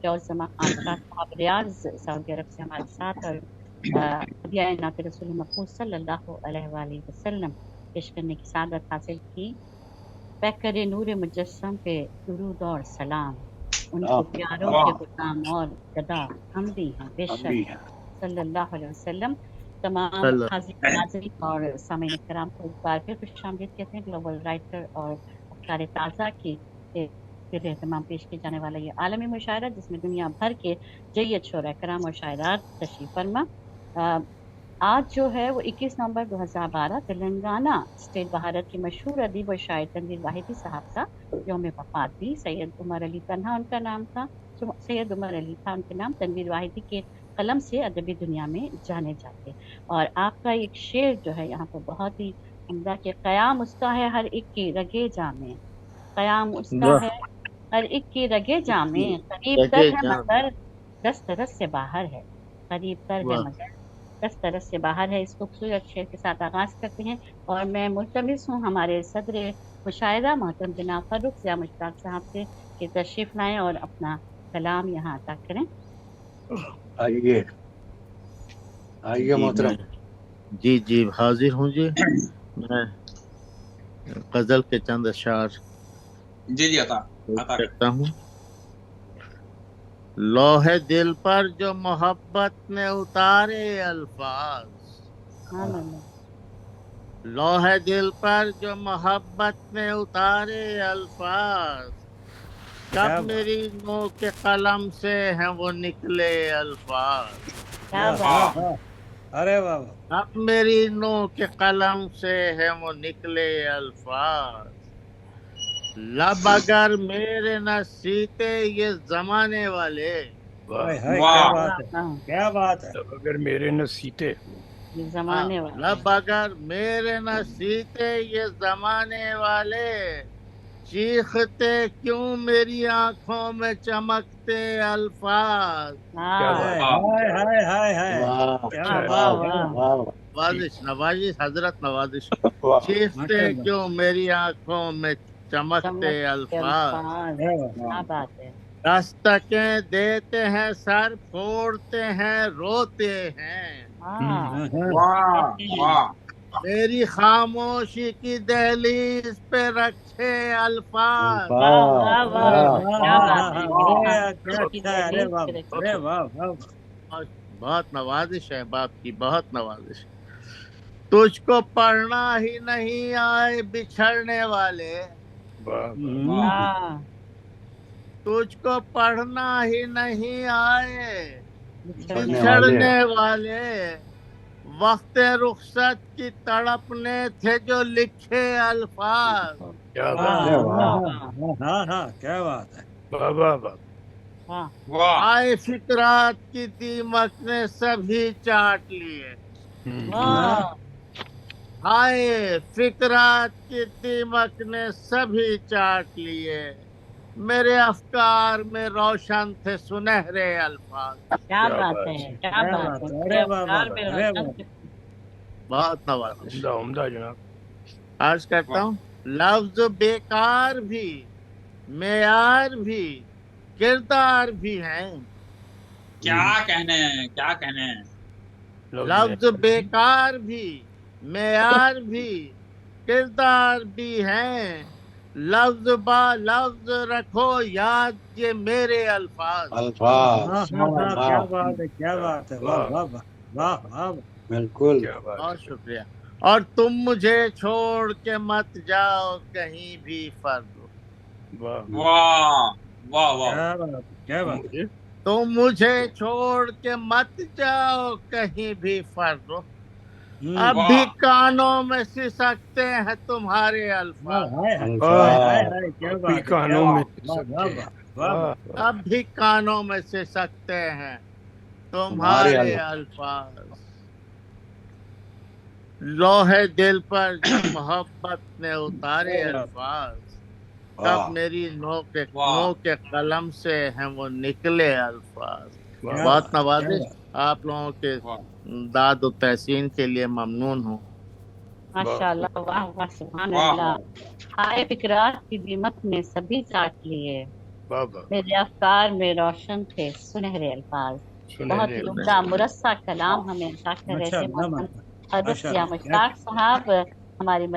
फ़िरोज़ खान साहब रियाज़ सऊदी अरब से हमारे साथ, और हदिया नात रसूल मक़बूल सल्लल्लाहु अलैहि वसल्लम पेश करने की सआदत हासिल की। पैकर नूर मुजस्सम पे दुरूद और सलाम, उनके प्यारों के गुलाम और गदा हम भी हैं बेशक सल्लल्लाहु अलैहि वसल्लम। तमाम हाज़िरीन और सामीन किराम को एक बार फिर खुशामदीद कहते हैं। ग्लोबल राइटर और अफ़कार ताज़ा की फिर एहतमाम पेश किए जाने वाला ये आलमी मुशायरा, जिसमें दुनिया भर के जय्यद शोरा कराम और शायरात तशरीफ़ फरमा। आज जो है वो 21 नवंबर 2012 तेलंगाना स्टेट भारत के मशहूर अदीब और शायर तनवीर वाहिदी साहब का यौम वफ़ात भी। सैयद उमर अली तन्हा उनका नाम था। सैयद उमर अली था उनके नाम। तनवीर वाहिदी के कलम से अदबी दुनिया में जाने जाते। और आपका एक शेर जो है यहाँ पर बहुत ही उम्दा, के क़याम उसका है हर एक की रगे जामे, क़याम उसका है हर एक की रगे जामे, करीब तर है मगर दस्तरस से बाहर है, करीब तर है मगर दस्तरस से बाहर है। इस खूबसूरत शेर के साथ आगाज करते हैं, और मैं मुल्तमिस हूँ हमारे सदर मुशायरा मोहतरम जनाब फर्रुख ज़िया मुश्ताक साहब से कि तशरीफ लाएं और अपना कलाम यहाँ अता करें। आइए आइए मोहतरम। जी हाजिर हूँ जी। मैं गजल के चंद अशार जी अता करता हूँ। लोहे दिल पर जो मोहब्बत ने उतारे अल्फाज, लोहे दिल पर जो मोहब्बत ने उतारे अल्फाज, कब मेरी नो के कलम से हैं वो निकले अल्फाज। अरे वाह। अब मेरी नो के कलम से है वो निकले अल्फाज, लब अगर मेरे न सीते ये जमाने वाले। क्या बात है। लब अगर मेरे न सीते जमाने वाले, लब अगर मेरे न सीते ये जमाने वाले, चीखते क्यों मेरी आंखों में चमकते अल्फाज। नवाजिश हजरत नवाजिश। चीखते क्यों मेरी आंखों में चमकते अल्फाज, दस्तकें देते हैं सर फोड़ते हैं रोते हैं। मेरी खामोशी की दहलीज पे रखे अल्फाज। बहुत नवाजिश है, बाप की बहुत नवाजिश। तुझको पढ़ना ही नहीं आए बिछड़ने वाले, तुझको पढ़ना ही नहीं आए बिछड़ने वाले, वक्त रुखसत की तड़पने थे जो लिखे अल्फाज। क्या बात है। आए फिक्रात की दीमक ने सभी चाट लिए, आए फिक्रात की दीमक ने सभी चाट लिए, मेरे अफकार में रोशन थे सुनहरे अल्फाज। क्या बात है, क्या बात है। बहुत नवाजिश, उम्दा जनाब। अर्ज करता हूँ। लफ्ज बेकार भी मेयार भी किरदार भी हैं। क्या कहने लफ्ज बेकार भी मेयार भी किरदार भी हैं, लफ्ज बा लफ्ज रखो याद ये मेरे अल्फाज। क्या बात है, क्या बात है। वाह वाह वाह वाह, बिल्कुल। बहुत शुक्रिया। और तुम मुझे छोड़ के मत जाओ कहीं भी फर्द। क्या बात। तुम मुझे छोड़ के मत जाओ कहीं भी फर्द, अब भी कानों में सिसकते हैं तुम्हारे अल्फाज। अब भी कानों में सिसकते हैं तुम्हारे अल्फाज। लोहे दिल पर जो मोहब्बत ने उतारे अल्फाज, तब मेरी नो के कलम से हैं वो निकले अल्फाज। बहुत नवाजिश। आप लोगों के दाद और तहसीन के लिए ममनून हूँ। माशाअल्लाह, वाह वाह, सुभान अल्लाह। हाय फिक्रात की दीमक ने सभी चाट लिए, میرے افکار میں روشن تھے سنہرے الفاظ، بہت ہی عمدہ مرصع کلام ہمیں عطا کر رہے تھے ماشاءاللہ مولانا ماشاءاللہ حضرت یا ماشاءاللہ، مشتاق صاحب، ہماری